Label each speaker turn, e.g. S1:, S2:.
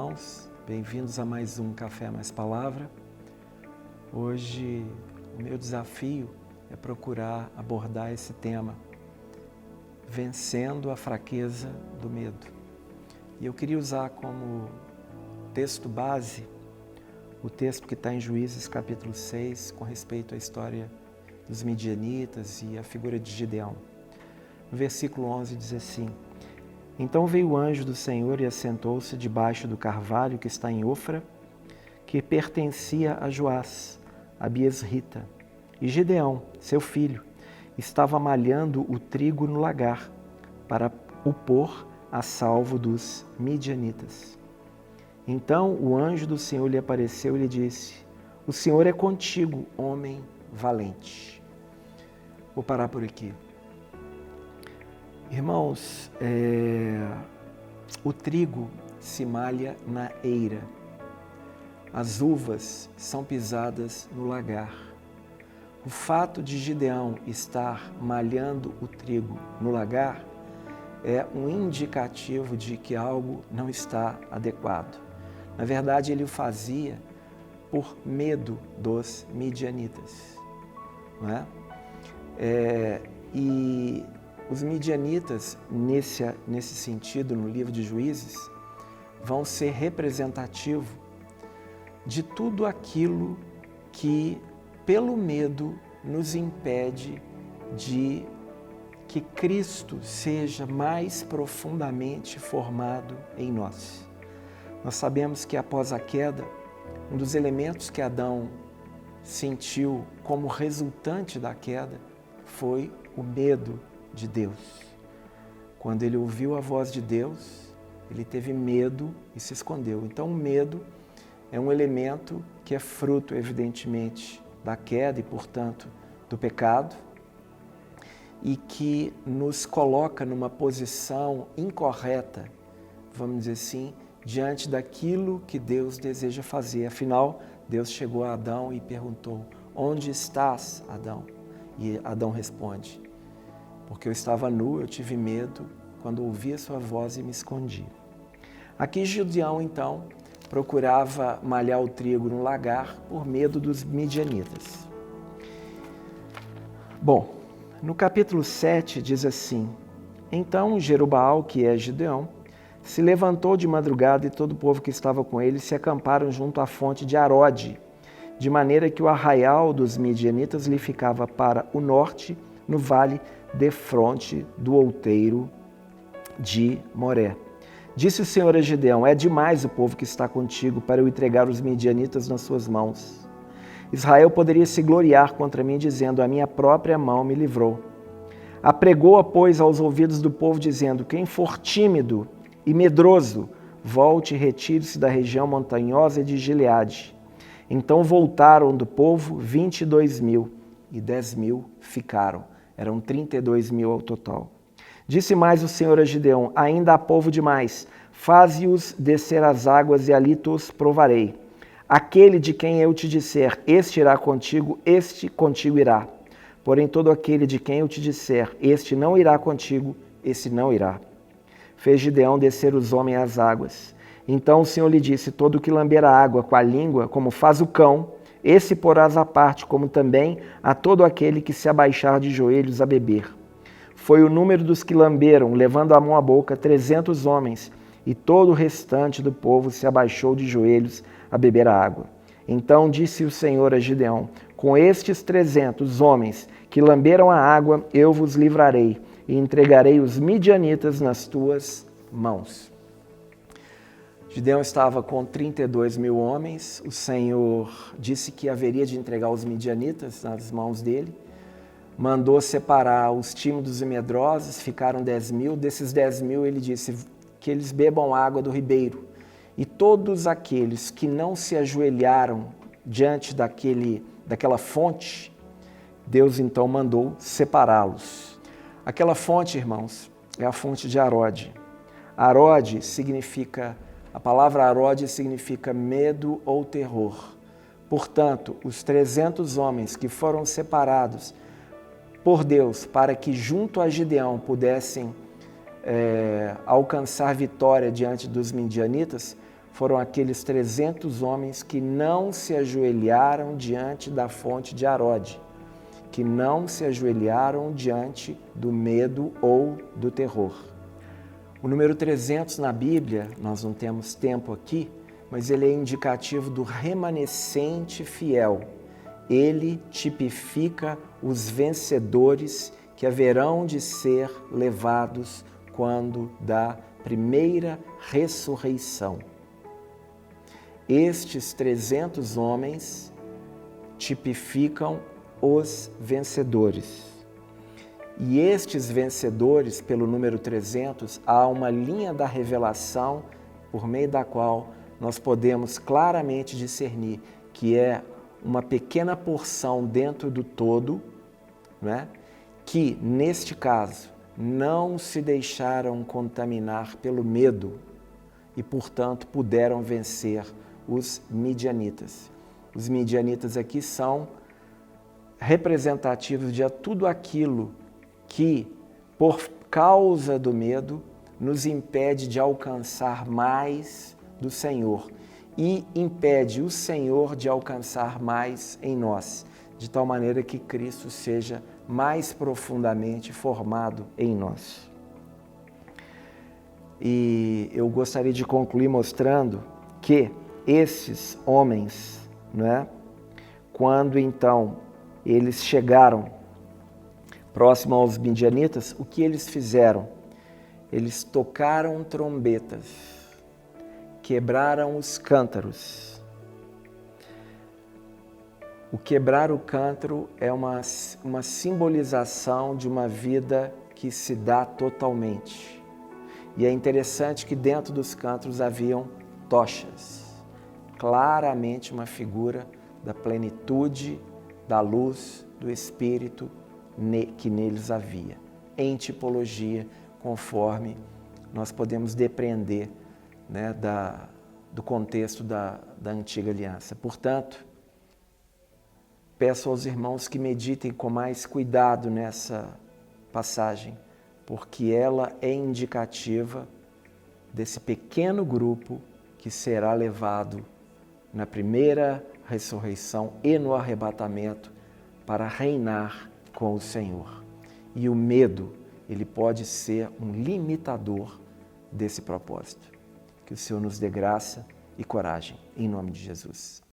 S1: irmãos, bem-vindos a mais um Café Mais Palavra. Hoje o meu desafio é procurar abordar esse tema, vencendo a fraqueza do medo. E eu queria usar como texto base o texto que está em Juízes capítulo 6, com respeito à história dos midianitas e a figura de Gideão. No versículo 11 diz assim: Então veio o anjo do Senhor e assentou-se debaixo do carvalho que está em Ofra, que pertencia a Joás, a Biesrita. E Gideão, seu filho, estava malhando o trigo no lagar, para o pôr a salvo dos midianitas. Então o anjo do Senhor lhe apareceu e lhe disse: O Senhor é contigo, homem valente. Vou parar por aqui. Irmãos, o trigo se malha na eira, as uvas são pisadas no lagar. O fato de Gideão estar malhando o trigo no lagar é um indicativo de que algo não está adequado. Na verdade, ele o fazia por medo dos midianitas, não é? E os midianitas, nesse sentido, no livro de Juízes, vão ser representativos de tudo aquilo que, pelo medo, nos impede de que Cristo seja mais profundamente formado em nós. Nós sabemos que após a queda, um dos elementos que Adão sentiu como resultante da queda foi o medo de Deus. Quando ele ouviu a voz de Deus, ele teve medo e se escondeu. Então, o medo é um elemento que é fruto, evidentemente, da queda e, portanto, do pecado, e que nos coloca numa posição incorreta, vamos dizer assim, diante daquilo que Deus deseja fazer. Afinal, Deus chegou a Adão e perguntou: Onde estás, Adão? E Adão responde: Porque eu estava nu, eu tive medo quando ouvi a sua voz e me escondi. Aqui Gideão, então, procurava malhar o trigo no lagar por medo dos midianitas. Bom, no capítulo 7 diz assim: Então Jerubaal, que é Gideão, se levantou de madrugada e todo o povo que estava com ele se acamparam junto à fonte de Arode, de maneira que o arraial dos midianitas lhe ficava para o norte, no vale defronte do outeiro de Moré. Disse o Senhor a Gideão: É demais o povo que está contigo para eu entregar os midianitas nas suas mãos. Israel poderia se gloriar contra mim, dizendo: A minha própria mão me livrou. Apregou-a, pois, aos ouvidos do povo, dizendo: Quem for tímido e medroso, volte e retire-se da região montanhosa de Gileade. Então voltaram do povo 22.000 e 10.000 ficaram. Eram 32.000 ao total. Disse mais o Senhor a Gideão: Ainda há povo demais, faze-os descer às águas e ali os provarei. Aquele de quem eu te disser, este irá contigo, este contigo irá. Porém todo aquele de quem eu te disser, este não irá contigo, esse não irá. Fez Gideão descer os homens às águas. Então o Senhor lhe disse: Todo que lamber a água com a língua, como faz o cão, esse porás à parte, como também a todo aquele que se abaixar de joelhos a beber. Foi o número dos que lamberam, levando a mão à boca, 300 homens, e todo o restante do povo se abaixou de joelhos a beber a água. Então disse o Senhor a Gideão: Com estes 300 homens que lamberam a água, eu vos livrarei, e entregarei os midianitas nas tuas mãos. Gideão estava com 32.000 homens. O Senhor disse que haveria de entregar os midianitas nas mãos dele. Mandou separar os tímidos e medrosos, ficaram 10.000. Desses 10.000, ele disse que eles bebam água do ribeiro. E todos aqueles que não se ajoelharam diante daquela fonte, Deus então mandou separá-los. Aquela fonte, irmãos, é a fonte de Arode. Arode significa, a palavra Arode significa medo ou terror. Portanto, os 300 homens que foram separados por Deus para que junto a Gideão pudessem alcançar vitória diante dos midianitas, foram aqueles 300 homens que não se ajoelharam diante da fonte de Arode, que não se ajoelharam diante do medo ou do terror. O número 300 na Bíblia, nós não temos tempo aqui, mas ele é indicativo do remanescente fiel. Ele tipifica os vencedores que haverão de ser levados quando da primeira ressurreição. Estes 300 homens tipificam os vencedores. E estes vencedores, pelo número 300, há uma linha da revelação por meio da qual nós podemos claramente discernir que é uma pequena porção dentro do todo, né, que, neste caso, não se deixaram contaminar pelo medo e, portanto, puderam vencer os midianitas. Os midianitas aqui são representativos de tudo aquilo que, por causa do medo, nos impede de alcançar mais do Senhor e impede o Senhor de alcançar mais em nós, de tal maneira que Cristo seja mais profundamente formado em nós. E eu gostaria de concluir mostrando que esses homens, né, quando então eles chegaram próximo aos midianitas, o que eles fizeram? Eles tocaram trombetas, quebraram os cântaros. O quebrar o cântaro é uma simbolização de uma vida que se dá totalmente. E é interessante que dentro dos cântaros haviam tochas, claramente uma figura da plenitude, da luz, do Espírito que neles havia, em tipologia, conforme nós podemos depreender, né, do contexto da antiga aliança. Portanto, peço aos irmãos que meditem com mais cuidado nessa passagem, porque ela é indicativa desse pequeno grupo que será levado na primeira ressurreição e no arrebatamento para reinar com o Senhor. E o medo, ele pode ser um limitador desse propósito. Que o Senhor nos dê graça e coragem, em nome de Jesus.